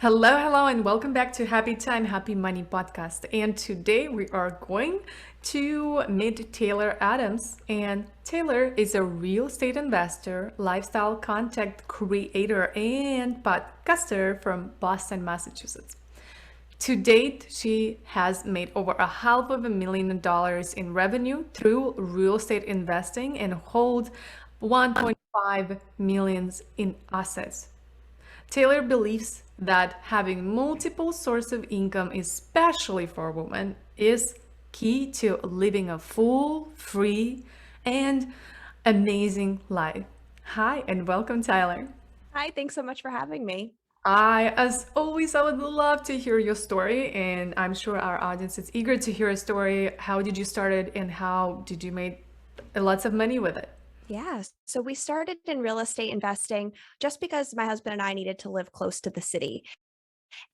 Hello, hello, and welcome back to Happy Time, Happy Money podcast. And today we are going to meet Taylor Adams. And Taylor is a real estate investor, lifestyle content creator, and podcaster from Boston, Massachusetts. To date, she has made over $500,000 in revenue through real estate investing and holds 1.5 million in assets. Taylor believes that having multiple sources of income, especially for women, is key to living a full, free, and amazing life. Hi, and welcome, Tyler. Hi, thanks so much for having me. As always, I would love to hear your story, and I'm sure our audience is eager to hear a story. How did you start it, and how did you make lots of money with it? Yeah, so we started in real estate investing just because my husband and I needed to live close to the city.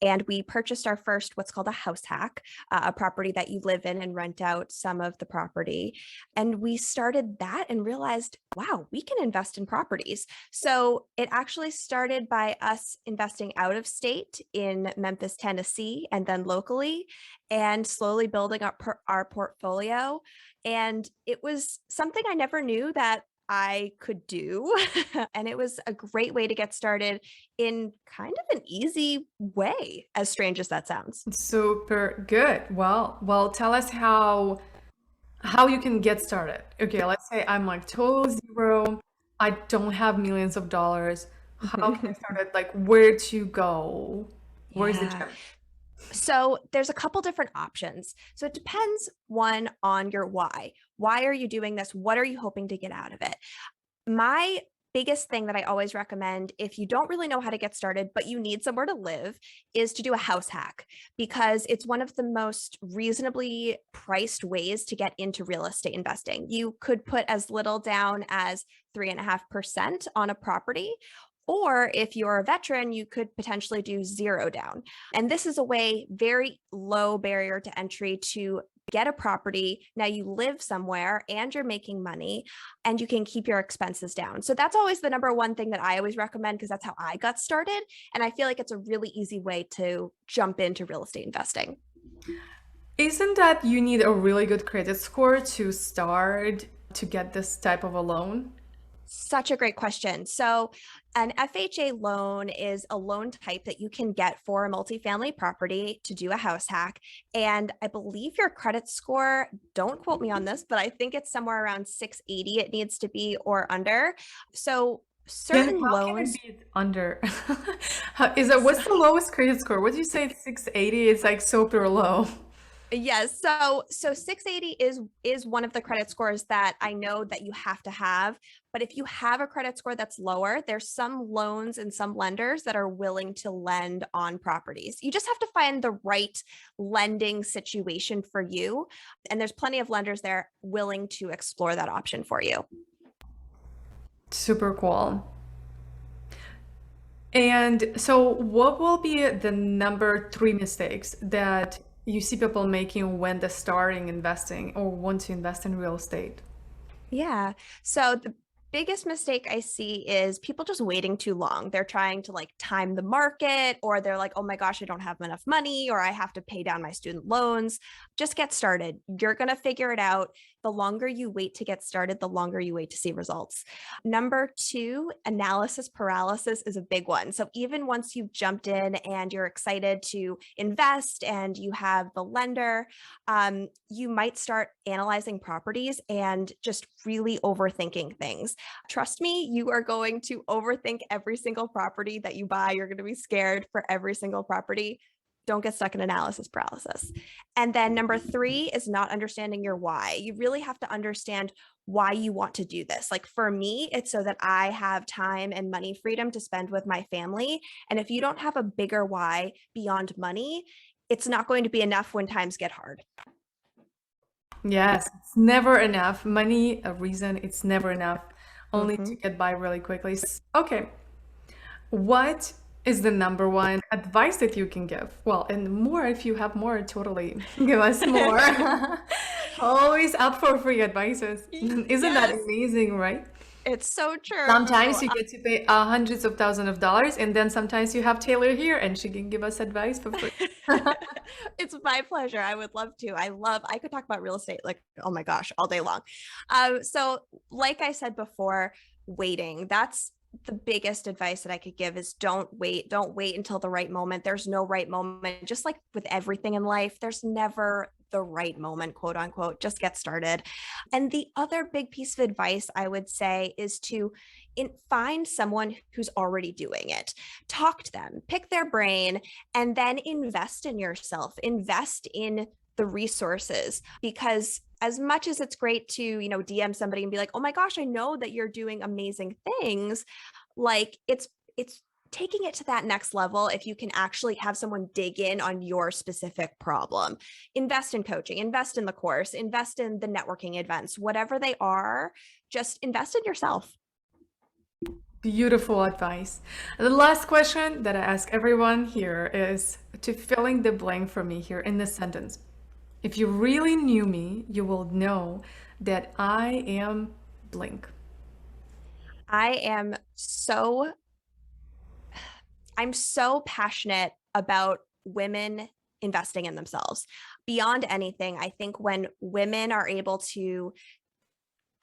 And we purchased our first, what's called a house hack, a property that you live in and rent out some of the property. And we started that and realized, wow, we can invest in properties. So it actually started by us investing out of state in Memphis, Tennessee, and then locally, and slowly building up our portfolio. And it was something I never knew that I could do. And it was a great way to get started in kind of an easy way, as strange as that sounds. Super good. Well, tell us how you can get started. Okay, let's say I'm like total zero. I don't have millions of dollars. How can I start it? Like where to go? Where's the Yeah. gym? So there's a couple different options. So it depends, one, on your why. Why are you doing this? What are you hoping to get out of it? My biggest thing that I always recommend if you don't really know how to get started, but you need somewhere to live, is to do a house hack because it's one of the most reasonably priced ways to get into real estate investing. You could put as little down as 3.5% on a property. Or if you're a veteran, you could potentially do zero down. And this is a way, very low barrier to entry to get a property. Now you live somewhere and you're making money and you can keep your expenses down. So that's always the number one thing that I always recommend because that's how I got started. And I feel like it's a really easy way to jump into real estate investing. Isn't that you need a really good credit score to start to get this type of a loan? Such a great question. So, an FHA loan is a loan type that you can get for a multifamily property to do a house hack. And I believe your credit score, don't quote me on this, but I think it's somewhere around 680 it needs to be or under. So, Yeah, certain how can it loans. be under? What's the lowest credit score? What do you say it's 680? It's like super low. Yes. So 680 is one of the credit scores that I know that you have to have. But if you have a credit score that's lower, there's some loans and some lenders that are willing to lend on properties. You just have to find the right lending situation for you. And there's plenty of lenders there willing to explore that option for you. Super cool. And so, what will be the number three mistakes that you see people making when they're starting investing or want to invest in real estate? Yeah. So the biggest mistake I see is people just waiting too long. They're trying to like time the market, or they're like, oh my gosh, I don't have enough money, or I have to pay down my student loans. Just get started. You're going to figure it out. The longer you wait to get started, the longer you wait to see results. Number two, analysis paralysis is a big one. So even once you've jumped in and you're excited to invest and you have the lender, you might start analyzing properties and just really overthinking things. Trust me, you are going to overthink every single property that you buy. You're going to be scared for every single property. Don't get stuck in analysis paralysis. And then number three is not understanding your why. You really have to understand why you want to do this. Like for me, it's so that I have time and money freedom to spend with my family. And if you don't have a bigger why beyond money, it's not going to be enough when times get hard. Yes, it's never enough. Money, a reason, it's never enough, only to Mhm. get by really quickly. Okay, what is the number one advice that you can give? Well, and more if you have more, totally give us more. Always up for free advices. Isn't that Yes. amazing, right? It's so true. Sometimes you get to pay hundreds of thousands of dollars, and then sometimes you have Taylor here, and she can give us advice for free. It's my pleasure. I would love to. I could talk about real estate like, oh my gosh, all day long. So, like I said before, waiting. That's the biggest advice that I could give is don't wait. Don't wait until the right moment. There's no right moment. Just like with everything in life, there's never the right moment, quote unquote. Just get started. And the other big piece of advice I would say is to find someone who's already doing it. Talk to them, pick their brain, and then invest in yourself, invest in the resources, because as much as it's great to, DM somebody and be like, oh my gosh, I know that you're doing amazing things, like it's taking it to that next level if you can actually have someone dig in on your specific problem. Invest in coaching, invest in the course, invest in the networking events, whatever they are, just invest in yourself. Beautiful advice. The last question that I ask everyone here is to filling the blank for me here in this sentence. If you really knew me, you will know that I am blank. I'm so passionate about women investing in themselves. Beyond anything, I think when women are able to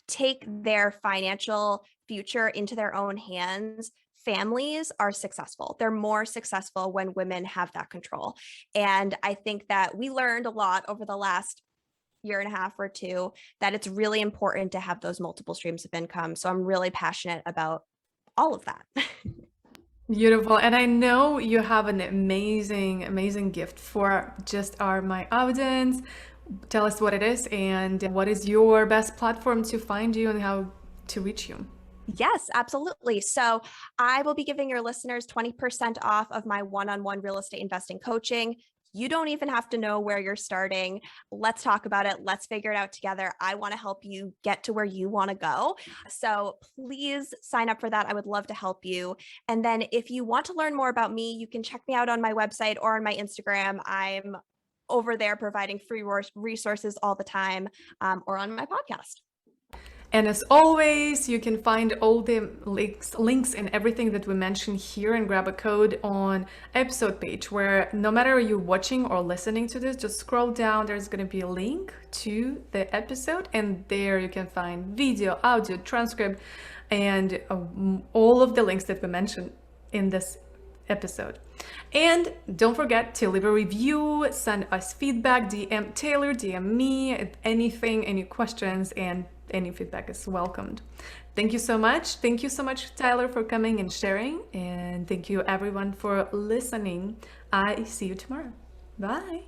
take their financial future into their own hands, families are successful. They're more successful when women have that control. And I think that we learned a lot over the last year and a half or two that it's really important to have those multiple streams of income. So I'm really passionate about all of that. Beautiful. And I know you have an amazing, amazing gift for just my audience. Tell us what it is and what is your best platform to find you and how to reach you. Yes, absolutely. So I will be giving your listeners 20% off of my one-on-one real estate investing coaching. You don't even have to know where you're starting. Let's talk about it. Let's figure it out together. I want to help you get to where you want to go. So please sign up for that. I would love to help you. And then if you want to learn more about me, you can check me out on my website or on my Instagram. I'm over there providing free resources all the time, or on my podcast. And as always, you can find all the links and everything that we mentioned here and grab a code on episode page where no matter you watching or listening to this, just scroll down. There's going to be a link to the episode and there you can find video, audio, transcript, and all of the links that we mentioned in this episode. And don't forget to leave a review, send us feedback, DM Taylor, DM me, anything, any questions, and any feedback is welcomed. Thank you so much. Thank you so much, Tyler, for coming and sharing. And thank you everyone for listening. I see you tomorrow. Bye.